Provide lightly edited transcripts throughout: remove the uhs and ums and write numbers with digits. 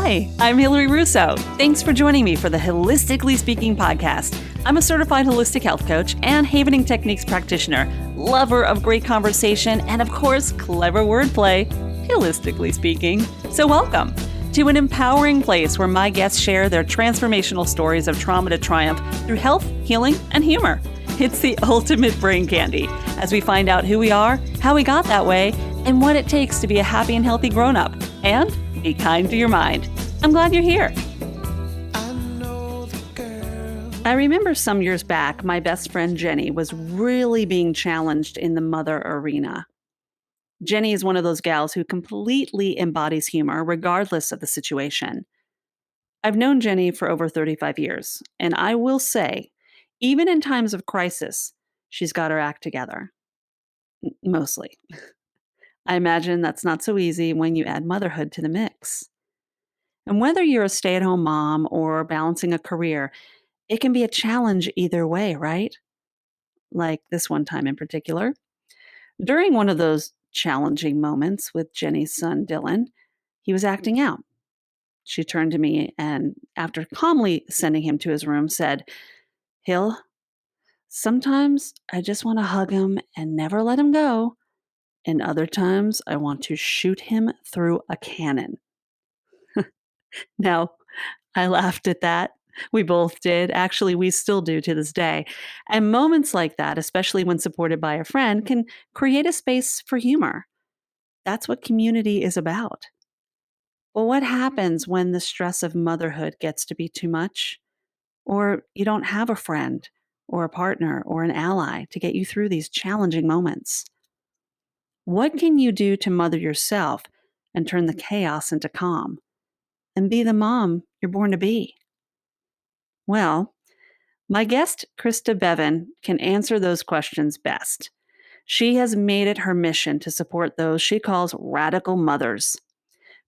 Hi, I'm Hilary Russo. Thanks for joining me for the Holistically Speaking podcast. I'm a certified holistic health coach and Havening Techniques practitioner, lover of great conversation, and of course, clever wordplay, holistically speaking. So welcome to an empowering place where my guests share their transformational stories of trauma to triumph through health, healing, and humor. It's the ultimate brain candy as we find out who we are, how we got that way, and what it takes to be a happy and healthy grown-up. And be kind to your mind. I'm glad you're here. I remember some years back, my best friend Jenny was really being challenged in the mother arena. Jenny is one of those gals who completely embodies humor regardless of the situation. I've known Jenny for over 35 years, and I will say, even in times of crisis, she's got her act together. Mostly. I imagine that's not so easy when you add motherhood to the mix. And whether you're a stay-at-home mom or balancing a career, it can be a challenge either way, right? Like this one time in particular. During one of those challenging moments with Jenny's son, Dylan, he was acting out. She turned to me and, after calmly sending him to his room, said, "Hill, sometimes I just want to hug him and never let him go. And other times I want to shoot him through a cannon." Now, I laughed at that. We both did. Actually, we still do to this day. And moments like that, especially when supported by a friend, can create a space for humor. That's what community is about. Well, what happens when the stress of motherhood gets to be too much? Or you don't have a friend or a partner or an ally to get you through these challenging moments? What can you do to mother yourself and turn the chaos into calm and be the mom you're born to be? Well, my guest, Christa Bevan, can answer those questions best. She has made it her mission to support those she calls radical mothers,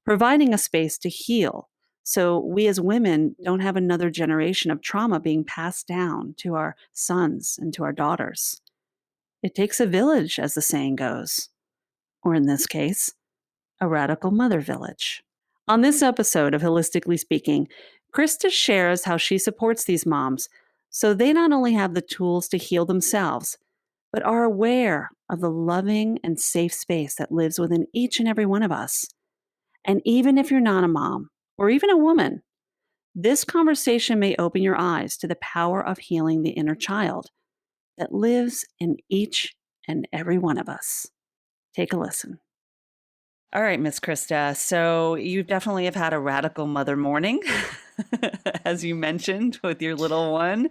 providing a space to heal so we as women don't have another generation of trauma being passed down to our sons and to our daughters. It takes a village, as the saying goes, or in this case, a radical mother village. On this episode of Holistically Speaking, Christa shares how she supports these moms so they not only have the tools to heal themselves, but are aware of the loving and safe space that lives within each and every one of us. And even if you're not a mom or even a woman, this conversation may open your eyes to the power of healing the inner child that lives in each and every one of us. Take a listen. All right, Miss Christa. So you definitely have had a radical mother morning, as you mentioned, with your little one.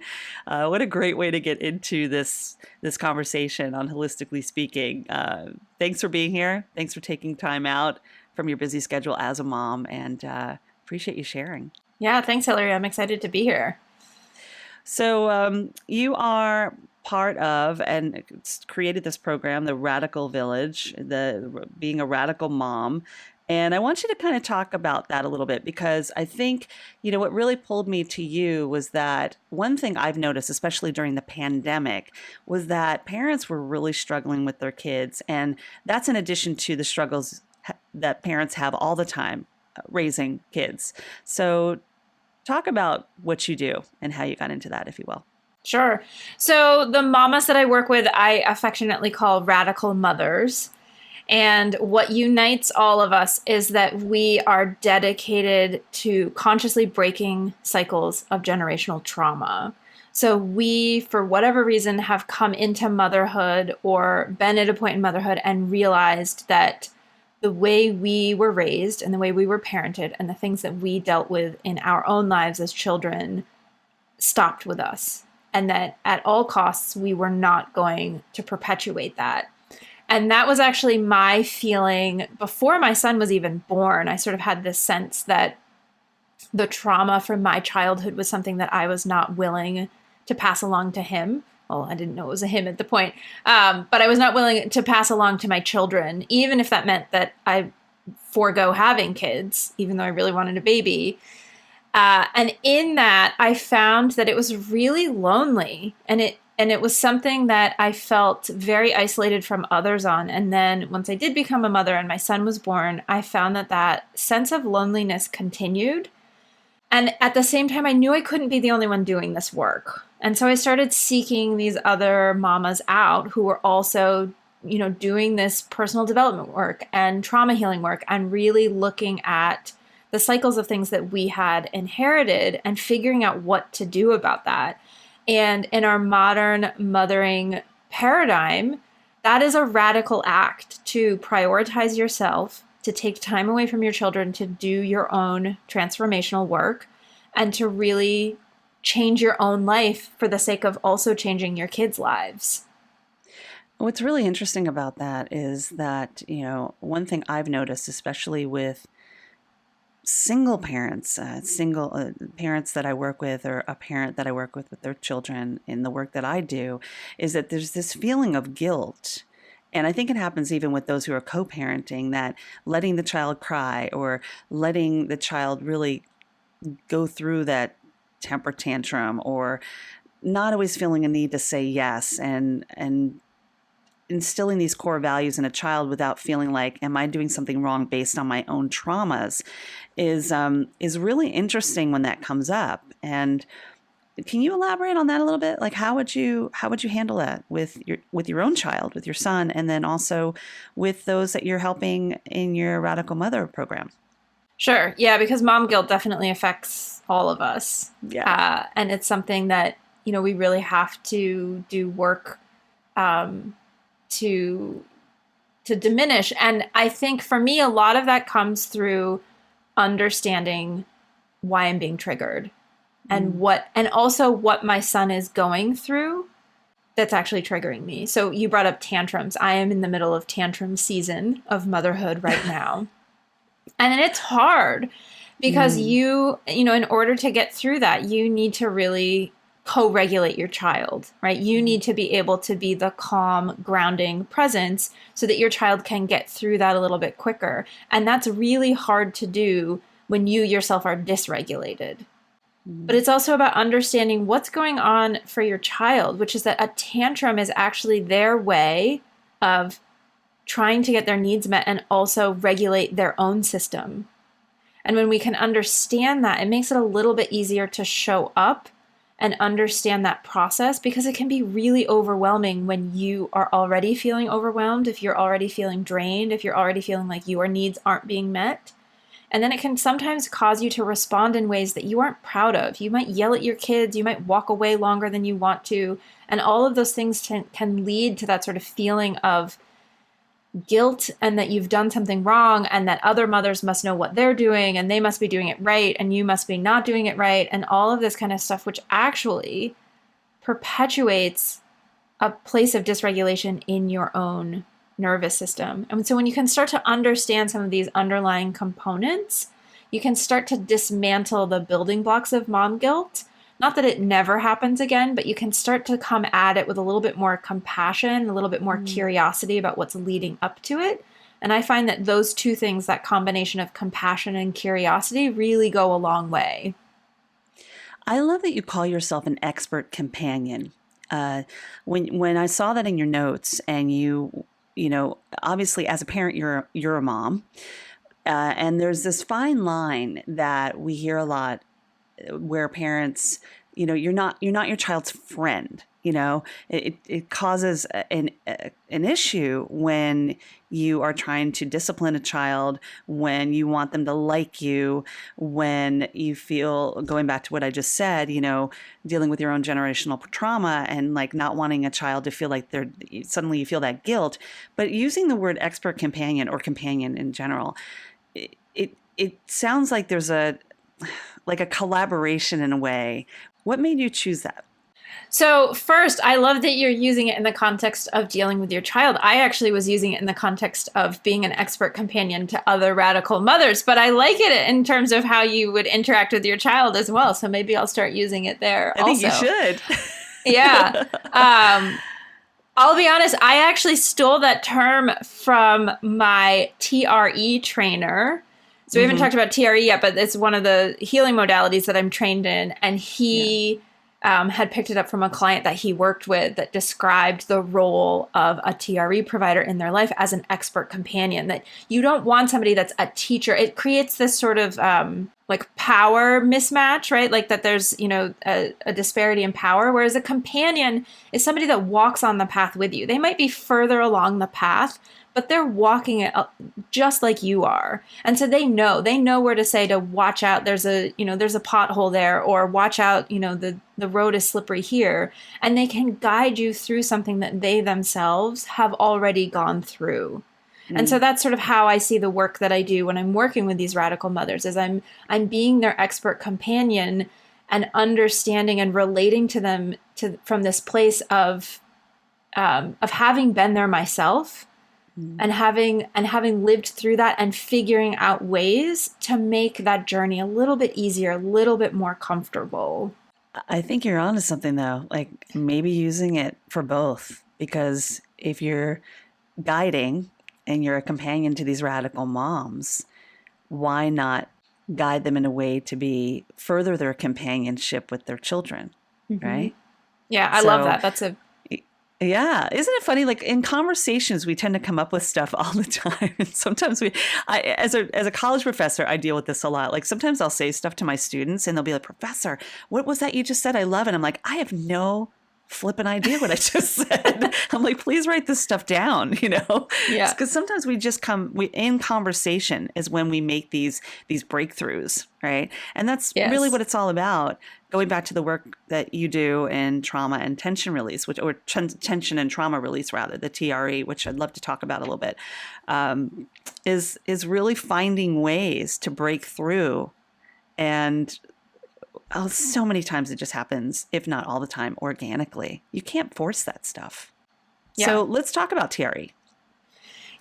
What a great way to get into this conversation on Holistically Speaking. Thanks for being here. Thanks for taking time out from your busy schedule as a mom, and appreciate you sharing. Yeah, thanks, Hilary. I'm excited to be here. So you are part of and created this program, the Radical Village, being a radical mom. And I want you to kind of talk about that a little bit, because I think, what really pulled me to you was that one thing I've noticed, especially during the pandemic, was that parents were really struggling with their kids. And that's in addition to the struggles that parents have all the time raising kids. So talk about what you do and how you got into that, if you will. Sure. So the mamas that I work with, I affectionately call radical mothers. And what unites all of us is that we are dedicated to consciously breaking cycles of generational trauma. So we, for whatever reason, have come into motherhood or been at a point in motherhood and realized that the way we were raised and the way we were parented and the things that we dealt with in our own lives as children stopped with us. And that at all costs, we were not going to perpetuate that. And that was actually my feeling before my son was even born. I sort of had this sense that the trauma from my childhood was something that I was not willing to pass along to him. Well, I didn't know it was a him at the point, but I was not willing to pass along to my children, even if that meant that I forego having kids, even though I really wanted a baby. And in that, I found that it was really lonely, and And it was something that I felt very isolated from others on. And then once I did become a mother and my son was born, I found that that sense of loneliness continued. And at the same time, I knew I couldn't be the only one doing this work. And so I started seeking these other mamas out who were also, doing this personal development work and trauma healing work and really looking at the cycles of things that we had inherited and figuring out what to do about that. And in our modern mothering paradigm, that is a radical act to prioritize yourself, to take time away from your children, to do your own transformational work, and to really change your own life for the sake of also changing your kids' lives. What's really interesting about that is that, one thing I've noticed, especially with single parents, single parents that I work with, or a parent that I work with their children in the work that I do, is that there's this feeling of guilt. And I think it happens even with those who are co-parenting, that letting the child cry or letting the child really go through that temper tantrum, or not always feeling a need to say yes, and instilling these core values in a child without feeling like, am I doing something wrong based on my own traumas, is really interesting when that comes up. And can you elaborate on that a little bit? Like, how would you handle that with your own child, with your son, and then also with those that you're helping in your Radical Mother program? Sure. Yeah, because mom guilt definitely affects all of us. Yeah. And it's something that, we really have to do work to diminish. And I think for me, a lot of that comes through understanding why I'm being triggered and also what my son is going through that's actually triggering me. So you brought up tantrums. I am in the middle of tantrum season of motherhood right now. And it's hard because in order to get through that, you need to really co-regulate your child, right? You need to be able to be the calm, grounding presence so that your child can get through that a little bit quicker. And that's really hard to do when you yourself are dysregulated. But it's also about understanding what's going on for your child, which is that a tantrum is actually their way of trying to get their needs met and also regulate their own system. And when we can understand that, it makes it a little bit easier to show up and understand that process, because it can be really overwhelming when you are already feeling overwhelmed, if you're already feeling drained, if you're already feeling like your needs aren't being met. And then it can sometimes cause you to respond in ways that you aren't proud of. You might yell at your kids, you might walk away longer than you want to, and all of those things can lead to that sort of feeling of guilt and that you've done something wrong and that other mothers must know what they're doing and they must be doing it right and you must be not doing it right, and all of this kind of stuff, which actually perpetuates a place of dysregulation in your own nervous system. And so when you can start to understand some of these underlying components, you can start to dismantle the building blocks of mom guilt. Not that it never happens again, but you can start to come at it with a little bit more compassion, a little bit more curiosity about what's leading up to it. And I find that those two things, that combination of compassion and curiosity, really go a long way. I love that you call yourself an expert companion. When I saw that in your notes, and you obviously as a parent, you're a mom, and there's this fine line that we hear a lot, where parents, you're not your child's friend. It causes an issue when you are trying to discipline a child, when you want them to like you, when you feel, going back to what I just said, dealing with your own generational trauma and like not wanting a child to feel like suddenly you feel that guilt. But using the word expert companion, or companion in general, it sounds like there's a collaboration in a way. What made you choose that? So first, I love that you're using it in the context of dealing with your child. I actually was using it in the context of being an expert companion to other radical mothers, but I like it in terms of how you would interact with your child as well. So maybe I'll start using it there also. I think you should. Yeah. I'll be honest, I actually stole that term from my TRE trainer. So we haven't talked about TRE yet, but it's one of the healing modalities that I'm trained in. And he had picked it up from a client that he worked with that described the role of a TRE provider in their life as an expert companion, that you don't want somebody that's a teacher. It creates this sort of like power mismatch, right? Like that there's, a disparity in power, whereas a companion is somebody that walks on the path with you. They might be further along the path, but they're walking it just like you are. And so they know where to say to watch out. There's a pothole there, or watch out, the road is slippery here. And they can guide you through something that they themselves have already gone through. And so that's sort of how I see the work that I do when I'm working with these radical mothers, is I'm being their expert companion and understanding and relating to them from this place of having been there myself, and having lived through that, and figuring out ways to make that journey a little bit easier, a little bit more comfortable. I think you're onto something though, like maybe using it for both, because if you're guiding and you're a companion to these radical moms, why not guide them in a way to further their companionship with their children, right? Yeah, I love that. Yeah. Isn't it funny? Like in conversations, we tend to come up with stuff all the time. And sometimes as a college professor, I deal with this a lot. Like sometimes I'll say stuff to my students and they'll be like, "Professor, what was that you just said? I love it." I'm like, I have no flipping idea what I just said. I'm like, please write this stuff down, Yeah. Because sometimes in conversation is when we make these breakthroughs, right? And that's really what it's all about. Going back to the work that you do in trauma and tension release, tension and trauma release, rather, the TRE, which I'd love to talk about a little bit, is really finding ways to break through. And so many times it just happens, if not all the time, organically. You can't force that stuff. Yeah. So let's talk about TRE.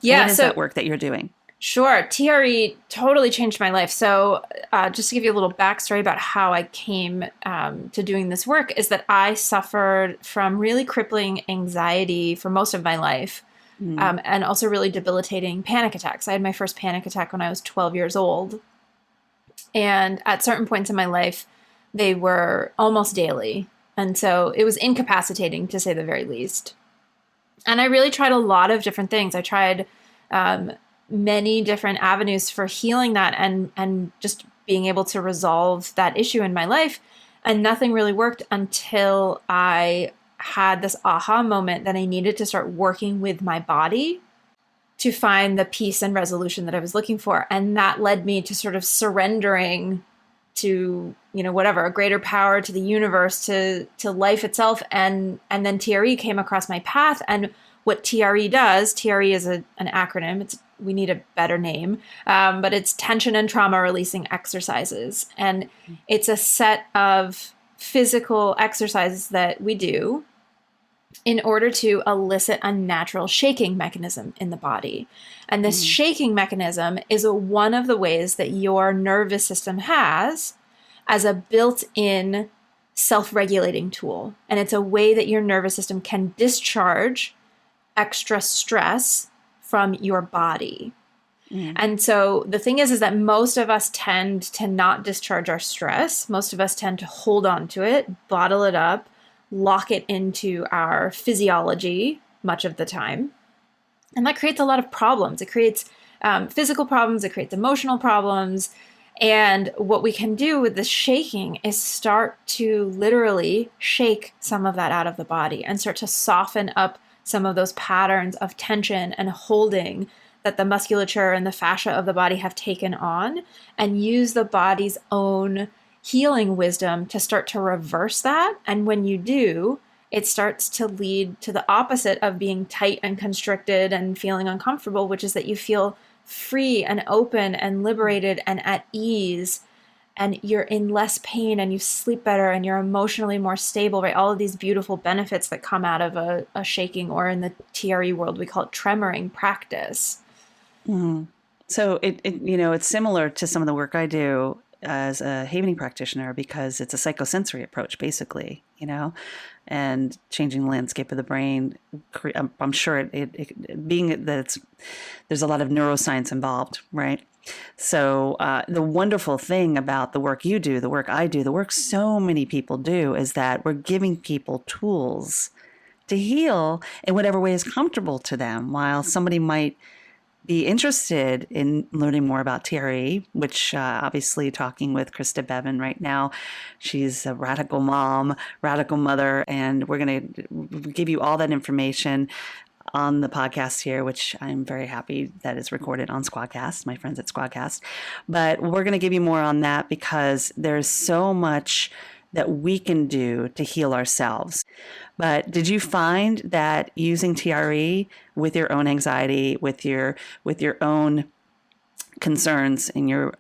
Yeah. What is that work that you're doing? Sure. TRE totally changed my life. So just to give you a little backstory about how I came to doing this work, is that I suffered from really crippling anxiety for most of my life, and also really debilitating panic attacks. I had my first panic attack when I was 12 years old. And at certain points in my life, they were almost daily. And so it was incapacitating, to say the very least. And I really tried a lot of different things. I tried many different avenues for healing that and just being able to resolve that issue in my life. And nothing really worked until I had this aha moment that I needed to start working with my body to find the peace and resolution that I was looking for. And that led me to sort of surrendering to, whatever, a greater power, to the universe, to life itself. And then TRE came across my path. And what TRE does, TRE is an acronym. We need a better name, but it's tension and trauma releasing exercises. And it's a set of physical exercises that we do in order to elicit a natural shaking mechanism in the body. And this shaking mechanism is one of the ways that your nervous system has as a built-in self-regulating tool. And it's a way that your nervous system can discharge extra stress from your body. And so the thing is that most of us tend to not discharge our stress. Most of us tend to hold on to it, bottle it up, lock it into our physiology much of the time. And that creates a lot of problems. It creates physical problems. It creates emotional problems. And what we can do with this shaking is start to literally shake some of that out of the body and start to soften up some of those patterns of tension and holding that the musculature and the fascia of the body have taken on, and use the body's own healing wisdom to start to reverse that. And when you do, it starts to lead to the opposite of being tight and constricted and feeling uncomfortable, which is that you feel free and open and liberated and at ease, and you're in less pain and you sleep better and you're emotionally more stable, right? All of these beautiful benefits that come out of a shaking, or in the TRE world, we call it tremoring practice. So it's similar to some of the work I do as a havening practitioner, because it's a psychosensory approach, basically, and changing the landscape of the brain. I'm sure it being that there's a lot of neuroscience involved, right? So the wonderful thing about the work you do, the work I do, the work so many people do is that we're giving people tools to heal in whatever way is comfortable to them. While somebody might be interested in learning more about TRE, which obviously talking with Christa Bevan right now, she's a radical mom, radical mother, and we're going to give you all that information on the podcast here, which I'm very happy that is recorded on Squadcast, my friends at Squadcast. But we're going to give you more on that because there's so much that we can do to heal ourselves. But did you find that using TRE with your own anxiety, with your own concerns and your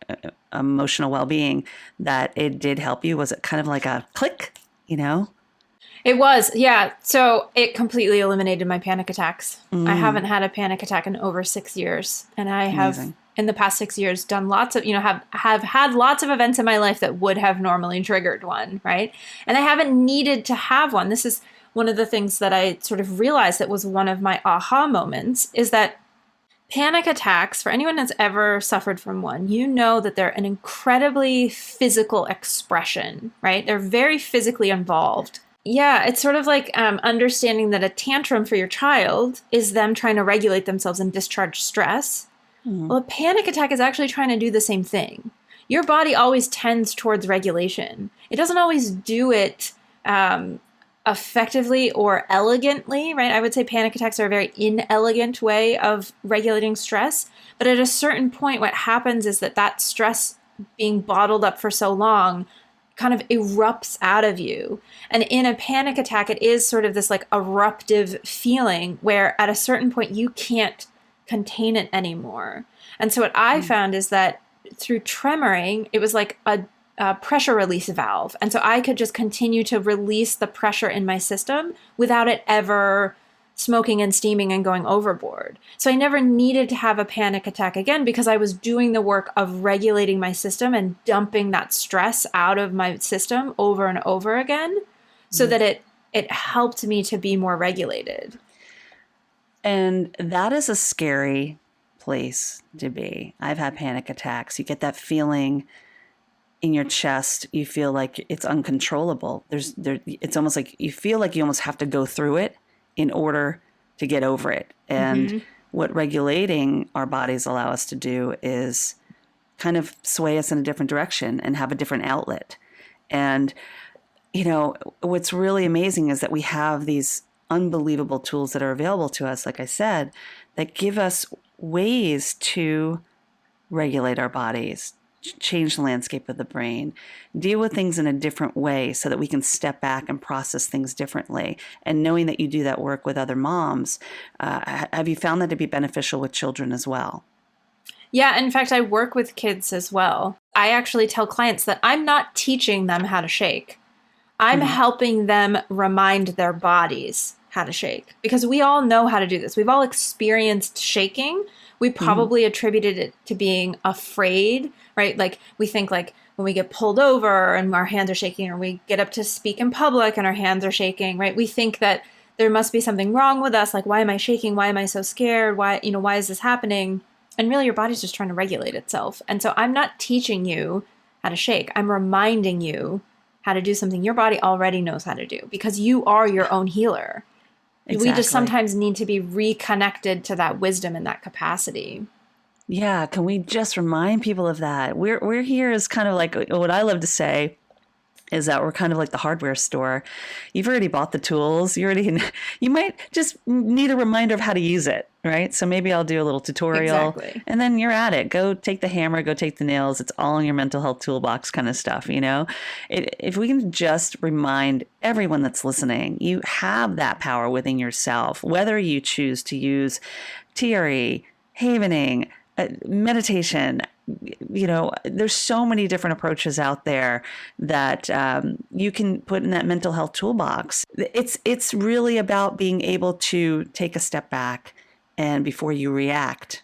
emotional well-being, that it did help you? Was it kind of like a click, you know? It was, yeah. So it completely eliminated my panic attacks. I haven't had a panic attack in over 6 years. And I have, in the past 6 years, done lots of, have had lots of events in my life that would have normally triggered one, right? And I haven't needed to have one. This is one of the things that I sort of realized that was one of my aha moments, is that panic attacks, for anyone that's ever suffered from one, you know that they're an incredibly physical expression, right? They're very physically involved. Yeah, it's sort of like understanding that a tantrum for your child is them trying to regulate themselves and discharge stress. Well, a panic attack is actually trying to do the same thing. Your body always tends towards regulation. It doesn't always do it effectively or elegantly, right? I would say panic attacks are a very inelegant way of regulating stress. But at a certain point, what happens is that stress being bottled up for so long kind of erupts out of you. And in a panic attack, it is sort of this like eruptive feeling where at a certain point you can't contain it anymore. And so what I found is that through tremoring, it was like a pressure release valve. And so I could just continue to release the pressure in my system without it ever smoking and steaming and going overboard. So I never needed to have a panic attack again because I was doing the work of regulating my system and dumping that stress out of my system over and over again so that it helped me to be more regulated. And that is a scary place to be. I've had panic attacks. You get that feeling in your chest. You feel like it's uncontrollable. It's almost like you feel like you almost have to go through it in order to get over it. And what regulating our bodies allow us to do is kind of sway us in a different direction and have a different outlet. And, what's really amazing is that we have these unbelievable tools that are available to us, like I said, that give us ways to regulate our bodies, change the landscape of the brain, deal with things in a different way so that we can step back and process things differently. And knowing that you do that work with other moms, have you found that to be beneficial with children as well? Yeah, in fact, I work with kids as well. I actually tell clients that I'm not teaching them how to shake. I'm helping them remind their bodies how to shake, because we all know how to do this. We've all experienced shaking. We probably attributed it to being afraid, right? Like we think like when we get pulled over and our hands are shaking, or we get up to speak in public and our hands are shaking, right? We think that there must be something wrong with us. Like, why am I shaking? Why am I so scared? Why is this happening? And really your body's just trying to regulate itself. And so I'm not teaching you how to shake. I'm reminding you how to do something your body already knows how to do, because you are your own healer. Exactly. We just sometimes need to be reconnected to that wisdom and that capacity. Yeah. Can we just remind people of that? We're here as kind of like, what I love to say is that we're kind of like the hardware store. You've already bought the tools. You might just need a reminder of how to use it, right? So maybe I'll do a little tutorial and then you're at it. Go take the hammer, go take the nails. It's all in your mental health toolbox kind of stuff, If we can just remind everyone that's listening, you have that power within yourself, whether you choose to use TRE, havening, meditation. There's so many different approaches out there that you can put in that mental health toolbox. It's really about being able to take a step back, and before you react,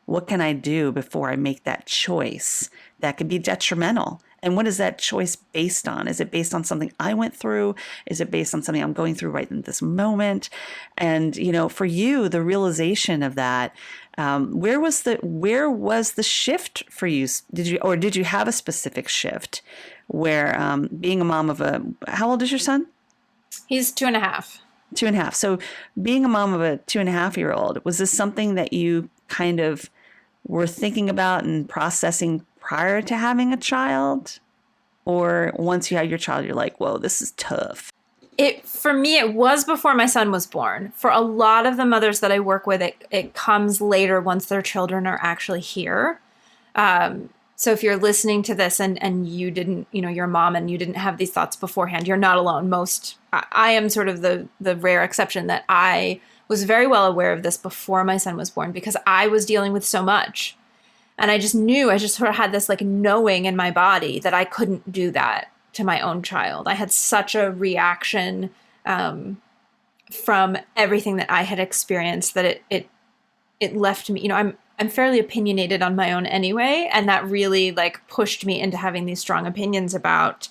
what can I do before I make that choice that could be detrimental? And what is that choice based on? Is it based on something I went through? Is it based on something I'm going through right in this moment? And, for you, the realization of that, where was the shift for you? Did you have a specific shift where being a mom of how old is your son? He's 2.5. 2.5. So being a mom of a 2.5-year-old, was this something that you kind of were thinking about and processing prior to having a child? Or once you had your child, you're like, whoa, this is tough? For me, it was before my son was born. For a lot of the mothers that I work with, it comes later once their children are actually here. So if you're listening to this and you didn't, you're a mom and you didn't have these thoughts beforehand, you're not alone. I am sort of the rare exception that I was very well aware of this before my son was born because I was dealing with so much. And I just sort of had this like knowing in my body that I couldn't do that to my own child. I had such a reaction from everything that I had experienced that it left me, I'm fairly opinionated on my own anyway. And that really like pushed me into having these strong opinions about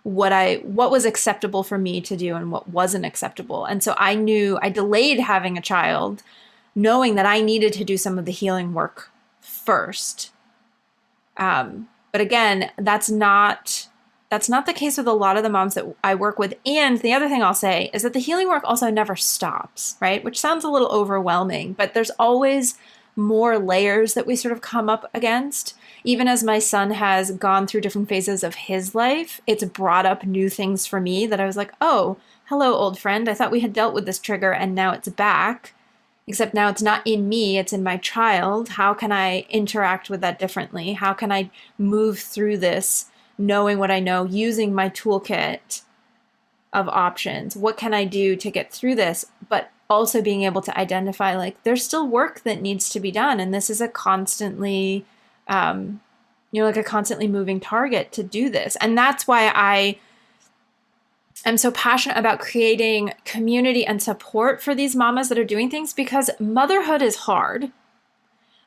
what was acceptable for me to do and what wasn't acceptable. And so I delayed having a child knowing that I needed to do some of the healing work first. But again, that's not the case with a lot of the moms that I work with. And the other thing I'll say is that the healing work also never stops, right? Which sounds a little overwhelming, but there's always more layers that we sort of come up against. Even as my son has gone through different phases of his life, it's brought up new things for me that I was like, oh, hello, old friend. I thought we had dealt with this trigger and now it's back. Except now it's not in me, it's in my child. How can I interact with that differently? How can I move through this knowing what I know, using my toolkit of options? What can I do to get through this? But also being able to identify like there's still work that needs to be done. And this is a constantly, like a constantly moving target to do this. And that's why I am so passionate about creating community and support for these mamas that are doing things, because motherhood is hard.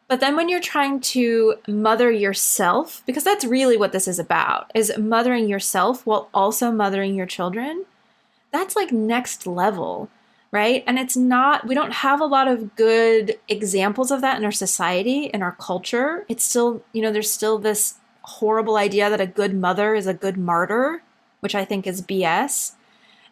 But then when you're trying to mother yourself, because that's really what this is about, is mothering yourself while also mothering your children, that's like next level, right? And we don't have a lot of good examples of that in our society, in our culture. It's still, there's still this horrible idea that a good mother is a good martyr, which I think is BS.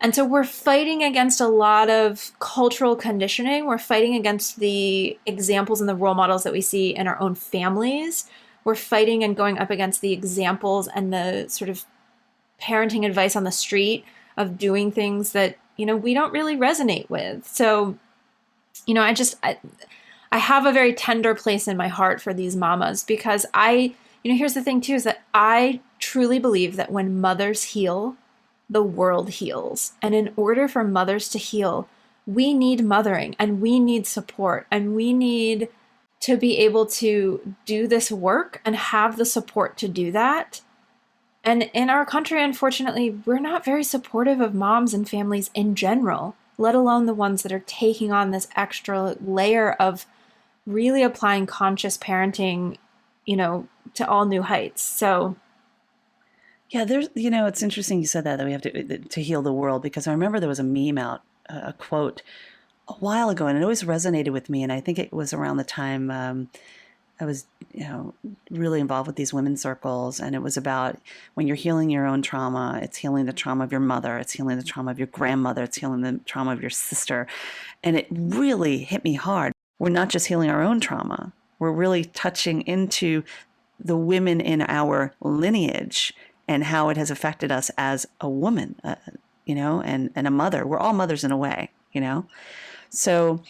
And so we're fighting against a lot of cultural conditioning. We're fighting against the examples and the role models that we see in our own families. We're fighting and going up against the examples and the sort of parenting advice on the street of doing things that, we don't really resonate with. So, I have a very tender place in my heart for these mamas because here's the thing too, is that I truly believe that when mothers heal, the world heals. And in order for mothers to heal, we need mothering and we need support and we need to be able to do this work and have the support to do that. And in our country, unfortunately, we're not very supportive of moms and families in general, let alone the ones that are taking on this extra layer of really applying conscious parenting, to all new heights. So yeah, there's, it's interesting you said that we have to heal the world, because I remember there was a meme out, a quote a while ago, and it always resonated with me. And I think it was around the time I was, really involved with these women's circles. And it was about when you're healing your own trauma, it's healing the trauma of your mother, it's healing the trauma of your grandmother, it's healing the trauma of your sister. And it really hit me hard. We're not just healing our own trauma. We're really touching into the women in our lineage and how it has affected us as a woman, and a mother. We're all mothers in a way, So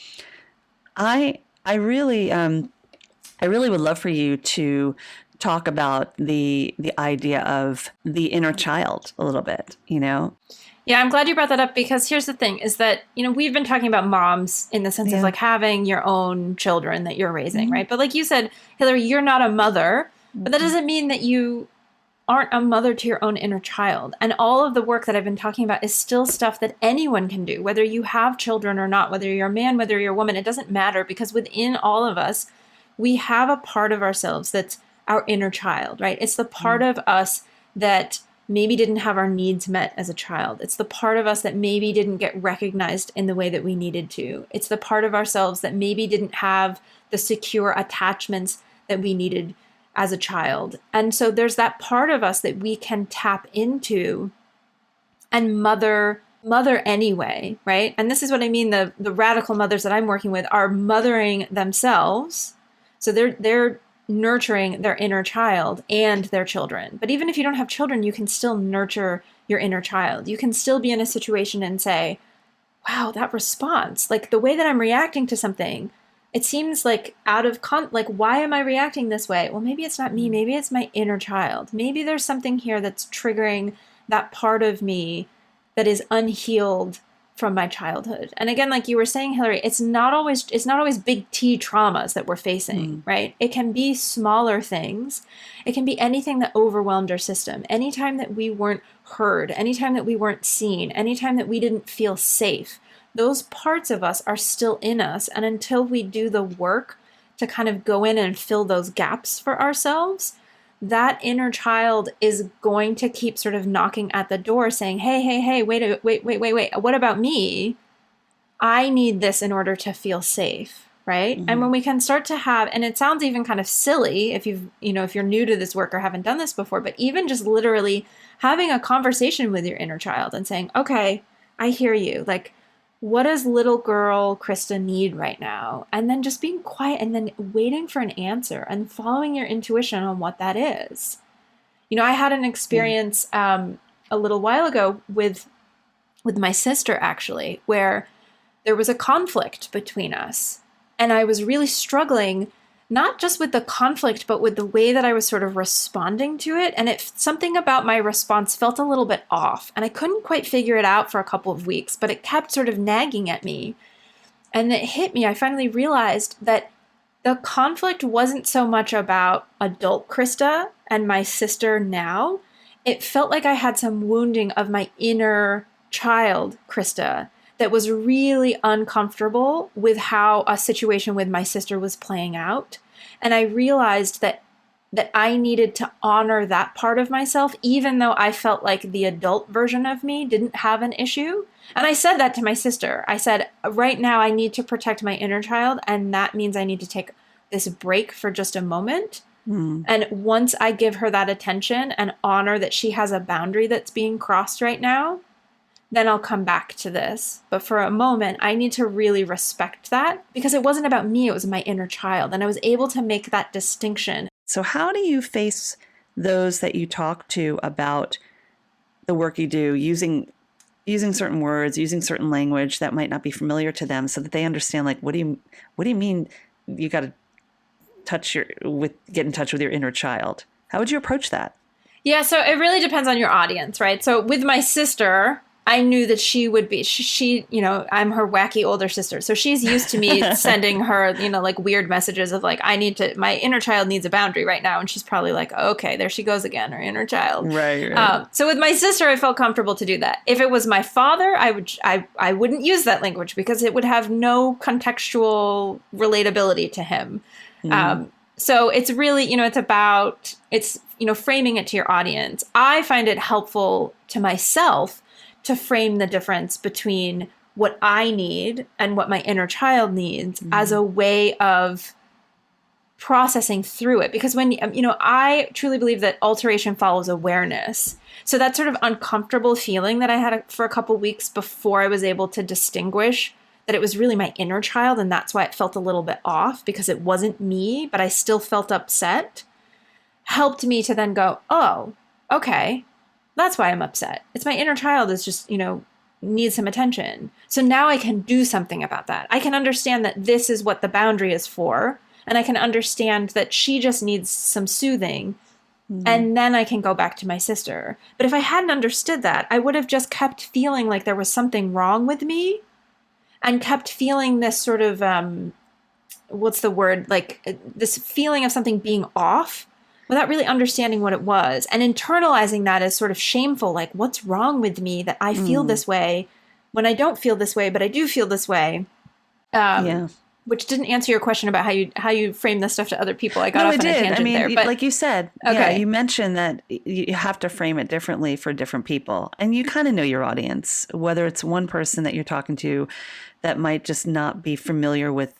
I really would love for you to talk about the idea of the inner child a little bit, Yeah, I'm glad you brought that up, because here's the thing is that, we've been talking about moms in the sense of like having your own children that you're raising, right? But like you said, Hilary, you're not a mother, but that doesn't mean that you aren't a mother to your own inner child. And all of the work that I've been talking about is still stuff that anyone can do, whether you have children or not, whether you're a man, whether you're a woman, it doesn't matter, because within all of us, we have a part of ourselves that's our inner child, right? It's the part of us that maybe didn't have our needs met as a child. It's the part of us that maybe didn't get recognized in the way that we needed to. It's the part of ourselves that maybe didn't have the secure attachments that we needed as a child. And so there's that part of us that we can tap into and mother anyway, right? And this is what I mean, the radical mothers that I'm working with are mothering themselves. So they're nurturing their inner child and their children. But even if you don't have children, you can still nurture your inner child. You can still be in a situation and say, wow, that response, like the way that I'm reacting to something, it seems like like, why am I reacting this way? Well, maybe it's not me. Maybe it's my inner child. Maybe there's something here that's triggering that part of me that is unhealed from my childhood. And again, like you were saying, Hilary, it's not always big T traumas that we're facing, right? It can be smaller things. It can be anything that overwhelmed our system. Anytime that we weren't heard, anytime that we weren't seen, anytime that we didn't feel safe, those parts of us are still in us. And until we do the work to kind of go in and fill those gaps for ourselves, that inner child is going to keep sort of knocking at the door saying, hey, wait, what about me? I need this in order to feel safe, right? And when we can start to have, and it sounds even kind of silly if if you're new to this work or haven't done this before, but even just literally having a conversation with your inner child and saying, okay, I hear you. Like, what does little girl Christa need right now? And then just being quiet and then waiting for an answer and following your intuition on what that is. I had an experience a little while ago with my sister, actually, where there was a conflict between us. And I was really struggling, not just with the conflict, but with the way that I was sort of responding to it. And something about my response felt a little bit off. And I couldn't quite figure it out for a couple of weeks, but it kept sort of nagging at me. And it hit me. I finally realized that the conflict wasn't so much about adult Christa and my sister now. It felt like I had some wounding of my inner child, Christa, that was really uncomfortable with how a situation with my sister was playing out. And I realized that I needed to honor that part of myself, even though I felt like the adult version of me didn't have an issue. And I said that to my sister. I said, right now I need to protect my inner child, and that means I need to take this break for just a moment. And once I give her that attention and honor that she has a boundary that's being crossed right now, then I'll come back to this. But for a moment, I need to really respect that, because it wasn't about me, it was my inner child. And I was able to make that distinction. So how do you face those that you talk to about the work you do, using certain words, using certain language that might not be familiar to them, so that they understand, like, what do you mean you got to get in touch with your inner child? How would you approach that? Yeah, so it really depends on your audience, right? So with my sister, I knew that she would be, I'm her wacky older sister. So she's used to me sending her, like weird messages of like, my inner child needs a boundary right now. And she's probably like, okay, there she goes again, her inner child. Right. So with my sister, I felt comfortable to do that. If it was my father, I wouldn't use that language, because it would have no contextual relatability to him. So it's really, it's framing it to your audience. I find it helpful to myself to frame the difference between what I need and what my inner child needs as a way of processing through it. Because when, I truly believe that alteration follows awareness. So that sort of uncomfortable feeling that I had for a couple weeks before I was able to distinguish that it was really my inner child, and that's why it felt a little bit off, because it wasn't me, but I still felt upset, helped me to then go, oh, okay, that's why I'm upset. It's my inner child is just, needs some attention. So now I can do something about that. I can understand that this is what the boundary is for, and I can understand that she just needs some soothing, and then I can go back to my sister. But if I hadn't understood that, I would have just kept feeling like there was something wrong with me, and kept feeling this sort of, like this feeling of something being off without really understanding what it was, and internalizing that as sort of shameful, like, what's wrong with me that I feel this way when I don't feel this way, but I do feel this way. Yeah. which didn't answer your question about how you frame this stuff to other people. I got off on a tangent there. But like you said, okay. You mentioned that you have to frame it differently for different people. And you kind of know your audience, whether it's one person that you're talking to that might just not be familiar with,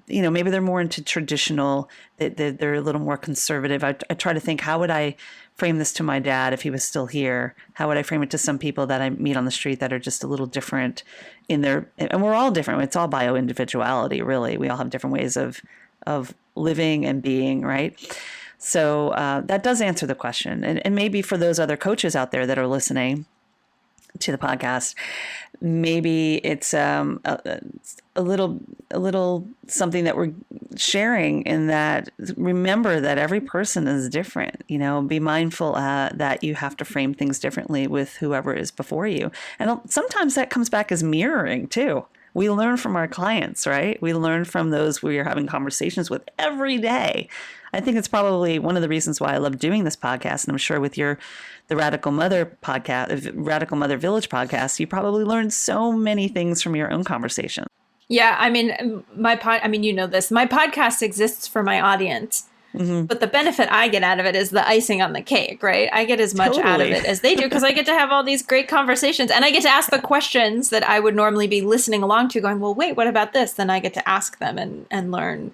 maybe they're more into traditional, they're a little more conservative. I try to think, how would I frame this to my dad if he was still here? How would I frame it to some people that I meet on the street that are just a little different in their, and we're all different. It's all bio-individuality, really. We all have different ways of living and being, right? So that does answer the question. And maybe for those other coaches out there that are listening to the podcast, maybe it's a little something that we're sharing, in that remember that every person is different. Be mindful that you have to frame things differently with whoever is before you. And sometimes that comes back as mirroring too. We learn from our clients, right? We learn from those we are having conversations with every day. I think it's probably one of the reasons why I love doing this podcast. And I'm sure with the Radical Mother podcast, Radical Mother Village podcast, you probably learned so many things from your own conversation. Yeah. I mean, my podcast exists for my audience, but the benefit I get out of it is the icing on the cake, right? I get as much out of it as they do, because I get to have all these great conversations, and I get to ask the questions that I would normally be listening along to, going, well, wait, what about this? Then I get to ask them and learn.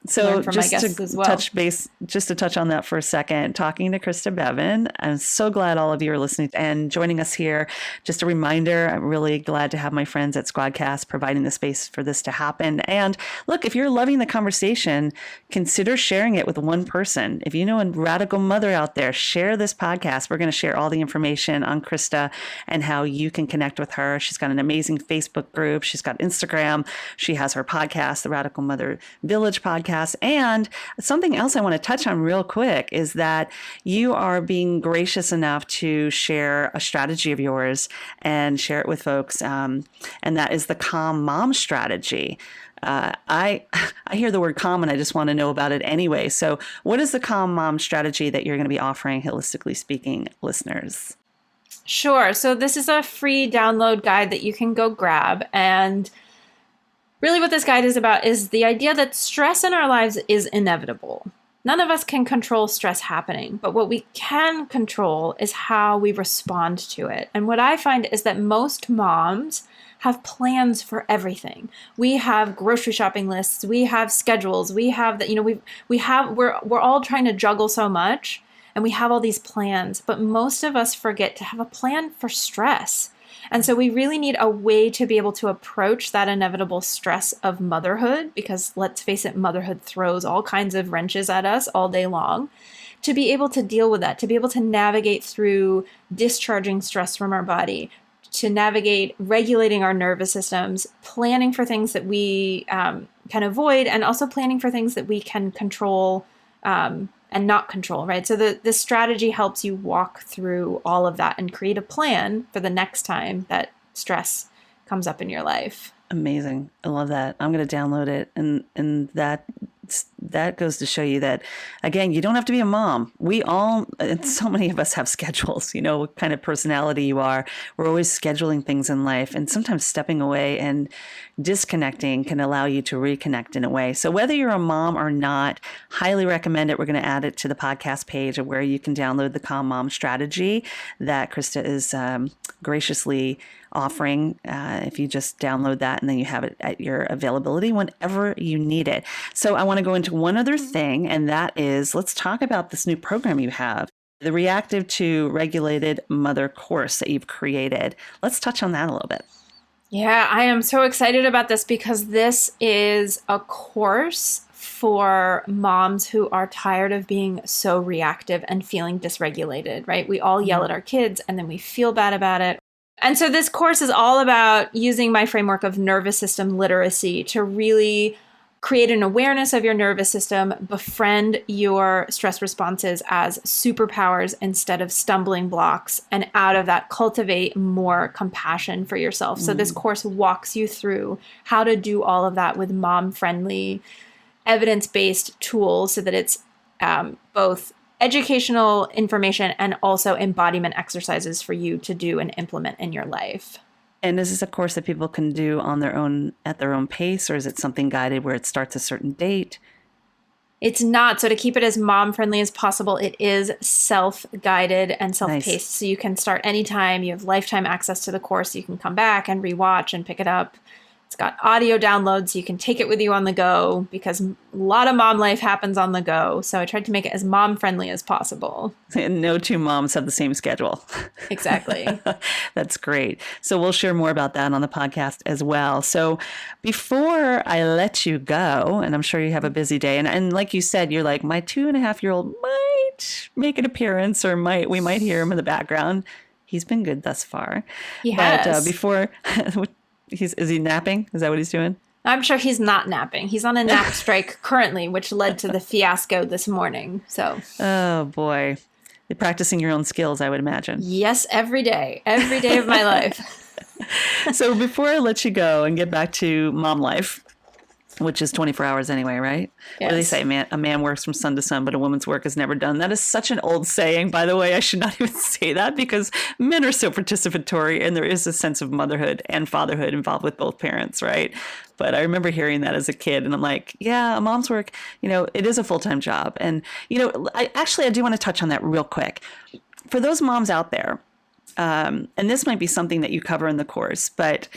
So just to touch on that for a second, talking to Christa Bevan, I'm so glad all of you are listening and joining us here. Just a reminder, I'm really glad to have my friends at Squadcast providing the space for this to happen. And look, if you're loving the conversation, consider sharing it with one person. If you know a radical mother out there, share this podcast. We're going to share all the information on Christa and how you can connect with her. She's got an amazing Facebook group. She's got Instagram. She has her podcast, the Radical Mother Village podcast. And something else I want to touch on real quick is that you are being gracious enough to share a strategy of yours and share it with folks. And that is the Calm Mom strategy. I hear the word calm and I just want to know about it anyway. So what is the Calm Mom strategy that you're going to be offering, holistically speaking, listeners? Sure. So this is a free download guide that you can go grab. And really what this guide is about is the idea that stress in our lives is inevitable. None of us can control stress happening, but what we can control is how we respond to it. And what I find is that most moms have plans for everything. We have grocery shopping lists, we have schedules, we have that, we're all trying to juggle so much, and we have all these plans, but most of us forget to have a plan for stress. And so we really need a way to be able to approach that inevitable stress of motherhood, because let's face it, motherhood throws all kinds of wrenches at us all day long, to be able to deal with that, to be able to navigate through discharging stress from our body, to navigate regulating our nervous systems, planning for things that we can avoid, and also planning for things that we can control and not control, right? So the strategy helps you walk through all of that and create a plan for the next time that stress comes up in your life. Amazing. I love that. I'm going to download it. And that goes to show you that, again, you don't have to be a mom. We all, and so many of us have schedules, what kind of personality you are. We're always scheduling things in life, and sometimes stepping away and disconnecting can allow you to reconnect in a way. So whether you're a mom or not, highly recommend it. We're going to add it to the podcast page of where you can download the Calm Mom strategy that Christa is graciously offering. If you just download that, and then you have it at your availability whenever you need it. So I want to go into one other thing, and that is, let's talk about this new program you have, the Reactive to Regulated Mother course that you've created. Let's touch on that a little bit. Yeah, I am so excited about this, because this is a course for moms who are tired of being so reactive and feeling dysregulated, right? We all yell at our kids and then we feel bad about it. And so this course is all about using my framework of nervous system literacy to really create an awareness of your nervous system, befriend your stress responses as superpowers instead of stumbling blocks, and out of that, cultivate more compassion for yourself. So this course walks you through how to do all of that with mom-friendly, evidence-based tools, so that it's both educational information and also embodiment exercises for you to do and implement in your life. And is this a course that people can do on their own, at their own pace, or is it something guided where it starts a certain date? It's not. So to keep it as mom-friendly as possible, it is self-guided and self-paced. Nice. So you can start anytime. You have lifetime access to the course. You can come back and rewatch and pick it up. It's got audio downloads, so you can take it with you on the go, because a lot of mom life happens on the go. So I tried to make it as mom-friendly as possible. And no two moms have the same schedule. Exactly. That's great. So we'll share more about that on the podcast as well. So before I let you go, and I'm sure you have a busy day, and like you said, you're like, my 2.5-year-old might make an appearance, or we might hear him in the background. He's been good thus far. He has. But before... Is he napping? Is that what he's doing? I'm sure he's not napping. He's on a nap strike currently, which led to the fiasco this morning. So. Oh, boy. You're practicing your own skills, I would imagine. Yes, every day of my life. So before I let you go and get back to mom life, which is 24 hours anyway, right? Yes. What do they say? A man works from sun to sun, but a woman's work is never done. That is such an old saying, by the way. I should not even say that, because men are so participatory, and there is a sense of motherhood and fatherhood involved with both parents, right? But I remember hearing that as a kid, and I'm like, yeah, a mom's work, it is a full-time job. And, I do want to touch on that real quick. For those moms out there, and this might be something that you cover in the course, but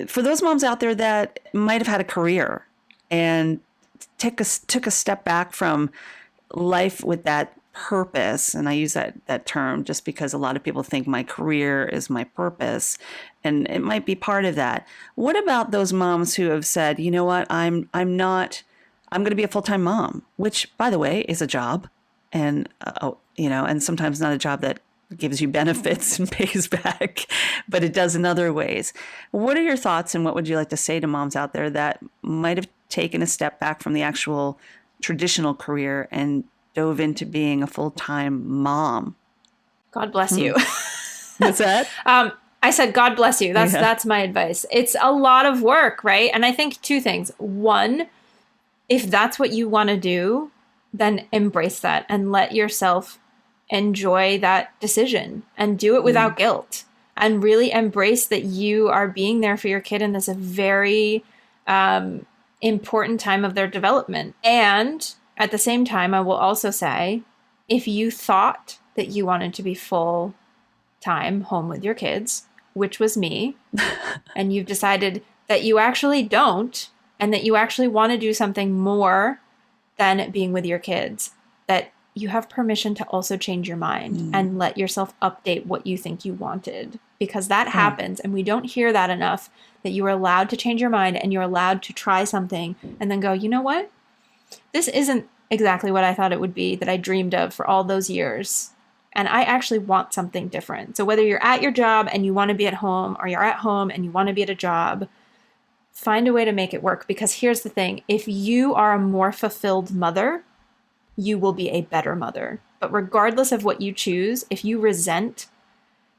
for those moms out there that might have had a career and took a step back from life with that purpose, and I use that term just because a lot of people think my career is my purpose, and it might be part of that. What about those moms who have said, you know what, I'm going to be a full-time mom, which, by the way, is a job, and and sometimes not a job that gives you benefits and pays back, but it does in other ways. What are your thoughts, and what would you like to say to moms out there that might have taken a step back from the actual traditional career and dove into being a full-time mom? God bless you. What's that? I said, God bless you. That's my advice. It's a lot of work, right? And I think two things. One, if that's what you want to do, then embrace that and let yourself enjoy that decision and do it without guilt, and really embrace that you are being there for your kid in this very important time of their development. And at the same time, I will also say, if you thought that you wanted to be full time home with your kids, which was me, and you've decided that you actually don't, and that you actually want to do something more than being with your kids, that you have permission to also change your mind and let yourself update what you think you wanted, because that happens. And we don't hear that enough, that you are allowed to change your mind and you're allowed to try something and then go, you know what? This isn't exactly what I thought it would be, that I dreamed of for all those years. And I actually want something different. So whether you're at your job and you want to be at home, or you're at home and you want to be at a job, find a way to make it work. Because here's the thing, if you are a more fulfilled mother, you will be a better mother. But regardless of what you choose, if you resent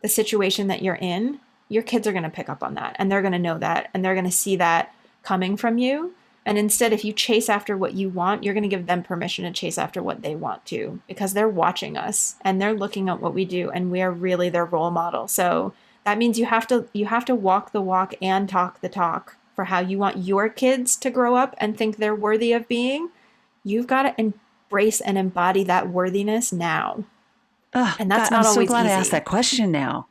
the situation that you're in, your kids are going to pick up on that, and they're going to know that, and they're going to see that coming from you. And instead, if you chase after what you want, you're going to give them permission to chase after what they want to, because they're watching us and they're looking at what we do, and we are really their role model. So that means you have to walk the walk and talk the talk for how you want your kids to grow up and think they're worthy of being. You've got to embrace and embody that worthiness now. And that's not always easy. I'm so glad I asked that question now.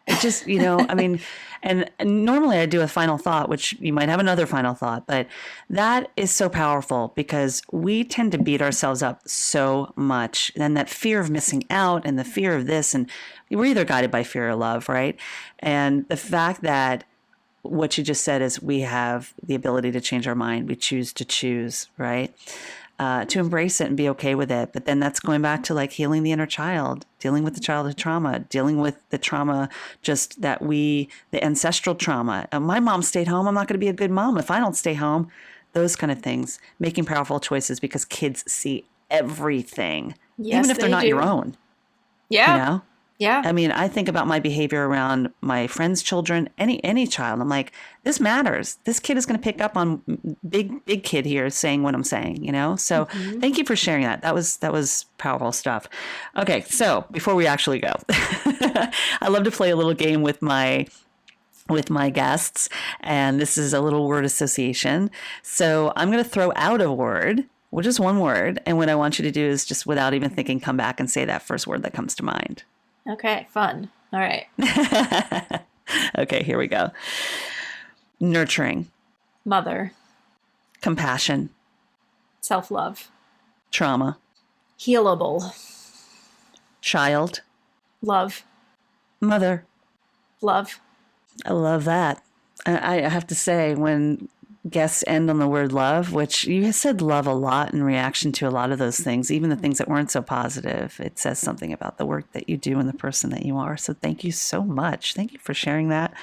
It just, I mean, and normally I do a final thought, which you might have another final thought, but that is so powerful, because we tend to beat ourselves up so much. And that fear of missing out and the fear of this, and we're either guided by fear or love, right? And the fact that what you just said is we have the ability to change our mind. We choose to choose, right? To embrace it and be okay with it. But then that's going back to like healing the inner child, dealing with the childhood trauma, dealing with the trauma, just the ancestral trauma. My mom stayed home. I'm not going to be a good mom if I don't stay home. Those kind of things, making powerful choices, because kids see everything, even if they're not your own. Yeah. Yeah. I mean, I think about my behavior around my friends' children, any child. I'm like, this matters. This kid is going to pick up on big kid here saying what I'm saying, So thank you for sharing that. That was powerful stuff. Okay. So before we actually go, I love to play a little game with my with my guests, and this is a little word association. So I'm going to throw out a word, which is one word. And what I want you to do is just without even thinking, come back and say that first word that comes to mind. Okay, fun. All right. Okay, here we go. Nurturing. Mother. Compassion. Self-love. Trauma. Healable. Child. Love. Mother. Love. I love that. I have to say, when guests end on the word love, which you said love a lot in reaction to a lot of those things, even the things that weren't so positive, it says something about the work that you do and the person that you are. So thank you so much. Thank you for sharing that.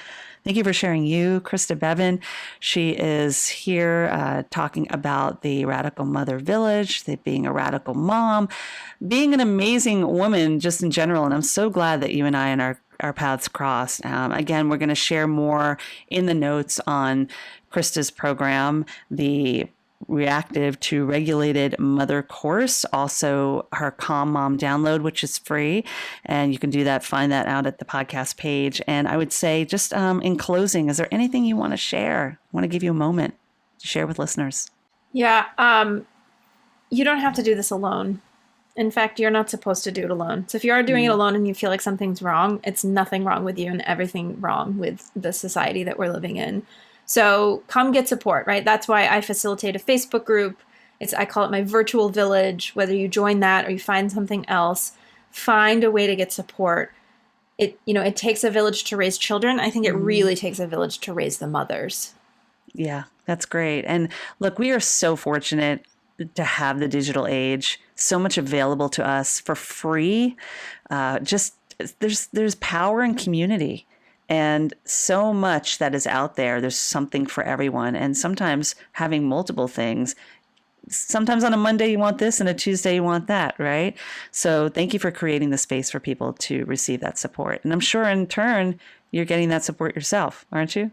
Thank you for sharing you, Christa Bevan. She is here talking about the Radical Mother Village, being a radical mom, being an amazing woman just in general. And I'm so glad that you and I and our paths crossed. Again, we're going to share more in the notes on Christa's program, the Reactive to Regulated Mother course, also her Calm Mom download, which is free. And you can do that, find that out at the podcast page. And I would say, just in closing, is there anything you want to share? I want to give you a moment to share with listeners. Yeah, you don't have to do this alone. In fact, you're not supposed to do it alone. So if you are doing it alone and you feel like something's wrong, it's nothing wrong with you and everything wrong with the society that we're living in. So come get support, right? That's why I facilitate a Facebook group. I call it my virtual village. Whether you join that or you find something else, find a way to get support. It takes a village to raise children. I think it really takes a village to raise the mothers. Yeah, that's great. And look, we are so fortunate to have the digital age, so much available to us for free. There's power in community, and so much that is out there. There's something for everyone. And sometimes having multiple things, sometimes on a Monday you want this and a Tuesday you want that, right? So thank you for creating the space for people to receive that support. And I'm sure in turn, you're getting that support yourself, aren't you?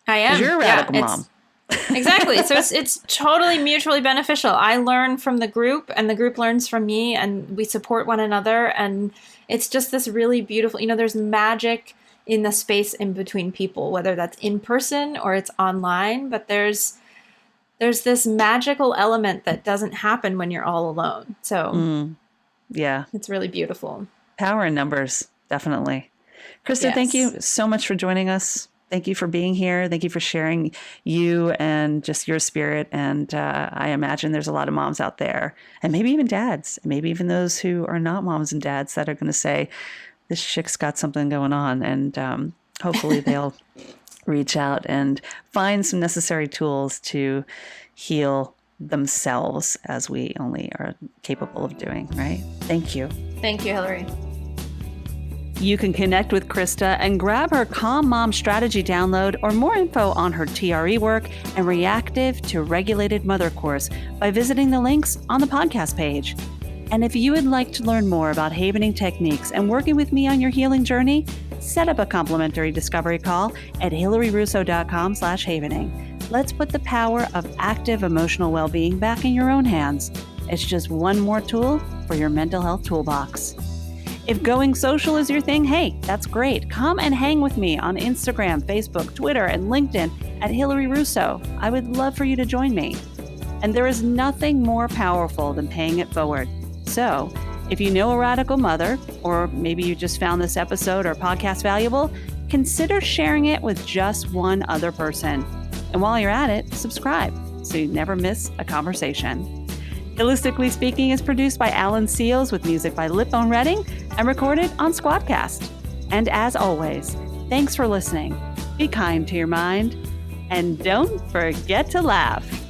I am. 'Cause you're a radical mom. Exactly. So it's totally mutually beneficial. I learn from the group and the group learns from me, and we support one another. And it's just this really beautiful, there's magic in the space in between people, whether that's in person or it's online, but there's this magical element that doesn't happen when you're all alone. So yeah, it's really beautiful. Power in numbers. Definitely. Christa, Thank you so much for joining us. Thank you for being here. Thank you for sharing you and just your spirit. And I imagine there's a lot of moms out there, and maybe even dads, maybe even those who are not moms and dads, that are going to say, this chick's got something going on. And hopefully they'll reach out and find some necessary tools to heal themselves, as we only are capable of doing, right? Thank you. Thank you, Hilary. You can connect with Christa and grab her Calm Mom Strategy download or more info on her TRE work and Reactive to Regulated Mother course by visiting the links on the podcast page. And if you would like to learn more about havening techniques and working with me on your healing journey, set up a complimentary discovery call at hilaryrusso.com/havening. Let's put the power of active emotional well-being back in your own hands. It's just one more tool for your mental health toolbox. If going social is your thing, hey, that's great. Come and hang with me on Instagram, Facebook, Twitter, and LinkedIn at Hilary Russo. I would love for you to join me. And there is nothing more powerful than paying it forward. So if you know a radical mother, or maybe you just found this episode or podcast valuable, consider sharing it with just one other person. And while you're at it, subscribe so you never miss a conversation. Holistically Speaking is produced by Alan Seals with music by Lipone Redding and recorded on Squadcast. And as always, thanks for listening. Be kind to your mind and don't forget to laugh.